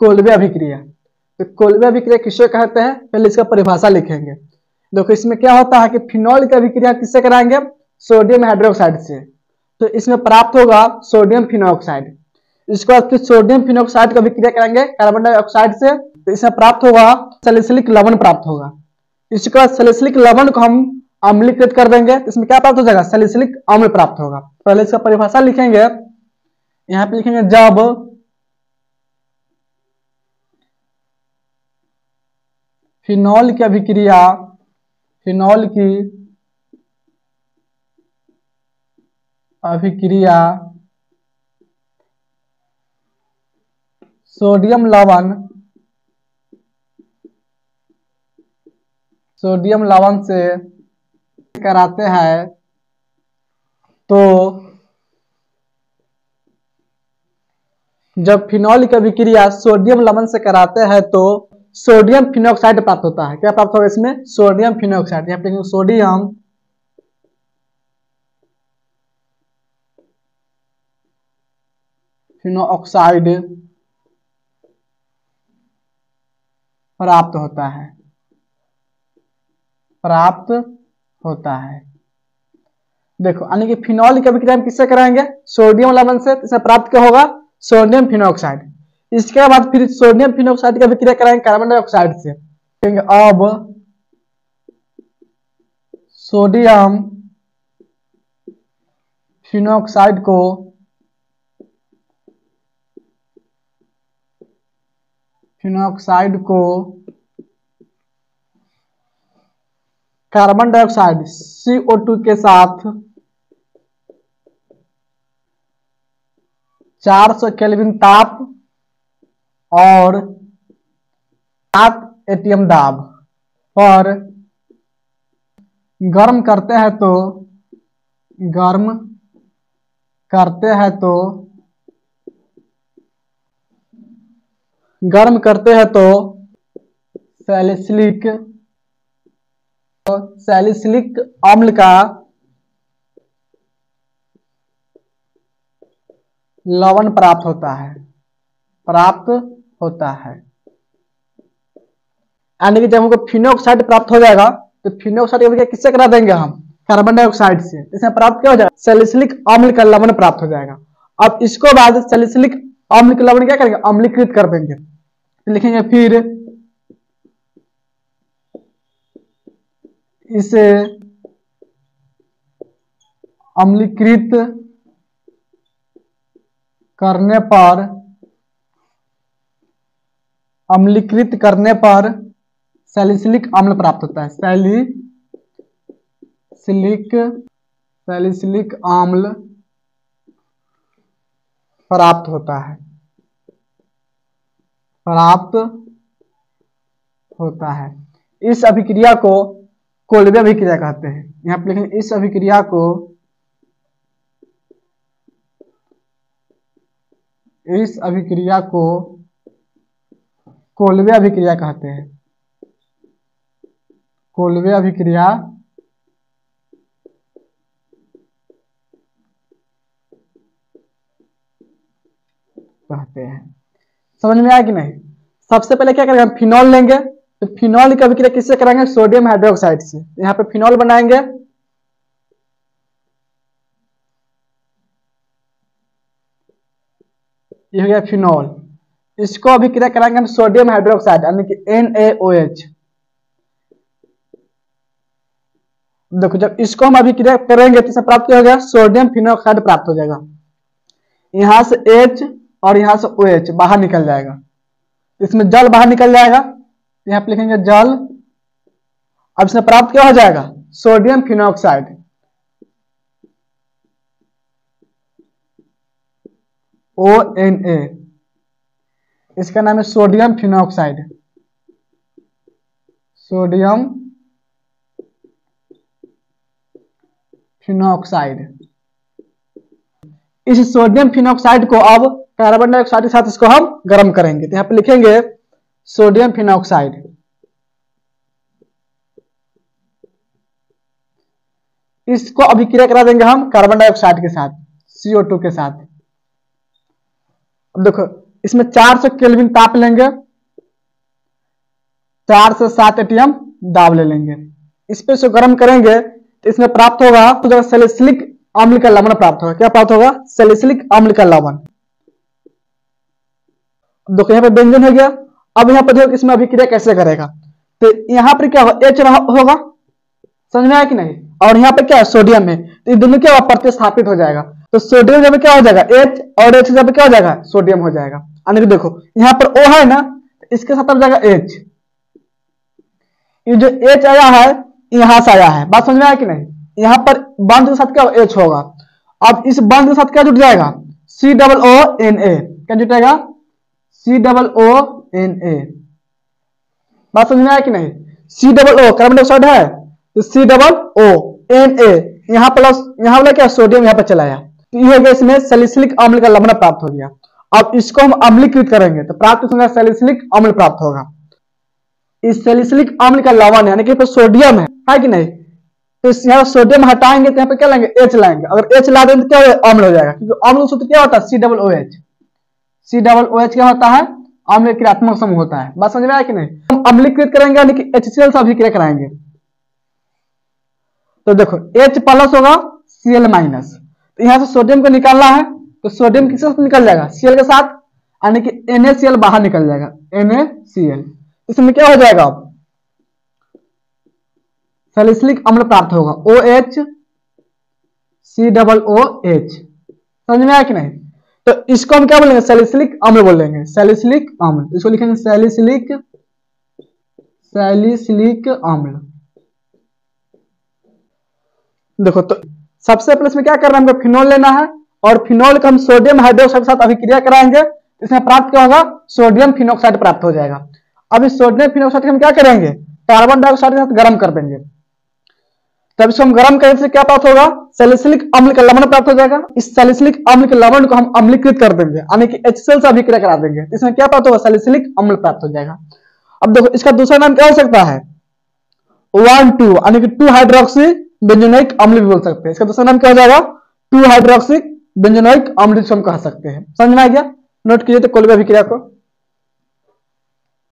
Kolbe अभिक्रिया। तो Kolbe अभिक्रिया किससे कहते हैं, पहले इसका परिभाषा लिखेंगे। देखो इसमें क्या होता है कि फिनॉल की अभिक्रिया किससे कराएंगे, सोडियम हाइड्रोक्साइड से। तो इसमें प्राप्त होगा सोडियम फिनॉक्साइड। इसके बाद फिर सोडियम फिनॉक्साइड की अभिक्रिया कराएंगे कार्बन डाइऑक्साइड से, तो इसमें प्राप्त होगा सैलिसिलिक लवण प्राप्त होगा। इसके बाद सैलिसिलिक लवण को हम अम्लीकृत कर देंगे, इसमें क्या प्राप्त हो जाएगा, सैलिसिलिक अम्ल प्राप्त होगा। पहले इसका परिभाषा लिखेंगे, यहाँ पे लिखेंगे जब फिनॉल की अभिक्रिया सोडियम लवण से कराते हैं तो जब फिनॉल की अभिक्रिया सोडियम लवण से कराते हैं तो सोडियम फिनॉक्साइड प्राप्त होता है। क्या प्राप्त होगा इसमें, सोडियम फिनॉक्साइड। यहाँ पे सोडियम फिनॉक्साइड प्राप्त होता है। देखो यानी कि फिनॉल की अभिक्रिया हम किससे कराएंगे, सोडियम लवण से, इसमें प्राप्त क्या होगा, सोडियम फिनॉक्साइड। इसके बाद फिर सोडियम फिनॉक्साइड की अभिक्रिया कराएंगे कार्बन डाइऑक्साइड से। अब सोडियम फिनॉक्साइड को कार्बन डाइऑक्साइड CO2 के साथ 400 केल्विन ताप और 7 ATM दाब पर गर्म करते हैं तो सैलिसिलिक अम्ल का लवण प्राप्त होता है। यानी कि जब हमको फिनॉक्साइड प्राप्त हो जाएगा तो फिनॉक्साइड की अभिक्रिया किससे करा देंगे हम, कार्बन डाइऑक्साइड से। इसमें प्राप्त क्या हो जाएगा, सैलिसिलिक अम्ल का लवण प्राप्त हो जाएगा। अब इसको बाद सैलिसिलिक अम्ल का लवण क्या करेंगे, अम्लीकृत कर देंगे। तो लिखेंगे फिर इसे अम्लीकृत करने पर सैलिसिलिक अम्ल प्राप्त होता है। सैलिसिलिक अम्ल प्राप्त होता है। इस अभिक्रिया को कोल्बे अभिक्रिया कहते हैं। यहाँ पे लिखेंगे इस अभिक्रिया को कोल्बे अभिक्रिया कहते हैं। कोल्बे अभिक्रिया कहते हैं। समझ में आया कि नहीं। सबसे पहले क्या करेंगे, हम फिनॉल लेंगे, तो फिनॉल की अभिक्रिया किससे कराएंगे, सोडियम हाइड्रोक्साइड से। यहाँ पे फिनॉल बनाएंगे, ये हो गया फिनॉल। इसको अभिक्रिया कराएंगे हम सोडियम हाइड्रोक्साइड यानी कि NaOH। देखो जब इसको हम अभिक्रिया करेंगे तो इससे प्राप्त क्या हो गया, सोडियम फिनॉक्साइड प्राप्त हो जाएगा। यहां से H और यहां से OH बाहर निकल जाएगा, इसमें जल बाहर निकल जाएगा। यहाँ पे लिखेंगे जल। अब इसमें प्राप्त क्या हो जाएगा, सोडियम फिनॉक्साइड। ONA, इसका नाम है सोडियम फिनॉक्साइड। Sodium phenoxide. इस सोडियम फिनॉक्साइड को अब कार्बन डाइऑक्साइड के साथ इसको हम गर्म करेंगे। तो यहाँ पे लिखेंगे सोडियम फिनॉक्साइड। इसको अभिक्रिया करा देंगे हम कार्बन डाइऑक्साइड के साथ, CO2 के साथ। अब देखो इसमें 400 केल्विन ताप लेंगे, 4 से 7 एटीएम दाब ले लेंगे। इस पे से गर्म करेंगे तो इसमें प्राप्त होगा तो सैलिसिलिक अम्ल का लवण प्राप्त होगा। क्या प्राप्त होगा? सैलिसिलिक अम्ल का लवण। देखो यहाँ पे व्यंजन हो गया। अब यहाँ पर देखो इसमें अभिक्रिया कैसे करेगा, तो यहाँ पर क्या होगा? H होगा, समझ में आया कि नहीं? और यहाँ पे क्या है? सोडियम है, तो ये दोनों क्या होगा? प्रतिस्थापित हो जाएगा। तो सोडियम जब क्या हो जाएगा? H, और H जब क्या हो जाएगा? सोडियम हो जाएगा। यानी कि देखो यहाँ पर O है ना, इसके साथ अब जाएगा H। ये जो H आया है यहां से आया है, बात समझ में आया कि नहीं? यहाँ पर बंध के साथ क्या H होगा। अब इस बंध के साथ क्या जुट जाएगा? COONA। क्या जुटेगा? COONA। बात समझ में आया कि नहीं? COO कार्बन डाइऑक्साइड है, तो COONA यहाँ प्लस यहाँ वाला क्या? सोडियम यहाँ पे चला आया, तो ये हो गया इसमें सैलिसिलिक अम्ल का लवण प्राप्त हो गया। अब इसको हम अम्लीकृत करेंगे तो प्राप्त होगा सैलिसिलिक अम्ल प्राप्त होगा। इस सैलिसिलिक अम्ल का लवण यानी कि सोडियम है कि नहीं? तो यहाँ सोडियम हटाएंगे तो यहाँ पे क्या लाएंगे? H लाएंगे। अगर H ला देंगे तो क्या अम्ल हो जाएगा, क्योंकि अम्ल सूत्र क्या होता है? COOH। COOH क्या होता है? अम्ल क्रियात्मक समूह होता है। बात समझ में आया कि नहीं? हम अम्लीकृत करेंगे यानी कि HCl से अभिक्रिया कराएंगे। तो देखो H प्लस होगा Cl माइनस, तो यहाँ से सोडियम को निकालना है तो सोडियम किसके साथ निकल जाएगा? Cl के साथ, यानी कि NaCl बाहर निकल जाएगा, NaCl। इसमें क्या हो जाएगा? अब सैलिसिलिक अम्ल प्राप्त होगा, OH COOH। समझ में आया कि नहीं? तो इसको हम क्या बोलेंगे? सैलिसिलिक अम्ल बोलेंगे, सैलिसिलिक अम्ल। इसको लिखेंगे सैलिसिलिक अम्ल। देखो तो सबसे पहले इसमें क्या करना है? हमको फिनोल लेना है, और फिनोल को हम सोडियम हाइड्रोक्साइड के साथ अभिक्रिया कराएंगे, इसमें प्राप्त क्या होगा? सोडियम फिनोक्साइड प्राप्त हो जाएगा। अब इस सोडियम फिनोक्साइड हम क्या करेंगे? कार्बन डाइऑक्साइड के साथ गर्म कर देंगे। तब इसको हम गर्म करने से क्या प्राप्त होगा? सैलिसिलिक अम्ल का लवण प्राप्त हो जाएगा। इस सैलिसिलिक अम्ल के लवण को हम अम्लीकृत कर देंगे, यानी कि HCl से अभिक्रिया करा देंगे, इसमें क्या प्राप्त होगा? सैलिसिलिक अम्ल प्राप्त हो जाएगा। अब देखो इसका दूसरा नाम क्या हो सकता है? 1,2 यानी कि 2 हाइड्रोक्सी बेंजोइक अम्ल भी बोल सकते हैं। इसका दूसरा नाम क्या हो जाएगा? 2 हाइड्रोक्सी बेंजोइक अम्ल जिसको हम कह सकते हैं। समझ में आ गया? नोट कीजिए तो कोल्बे अभिक्रिया को।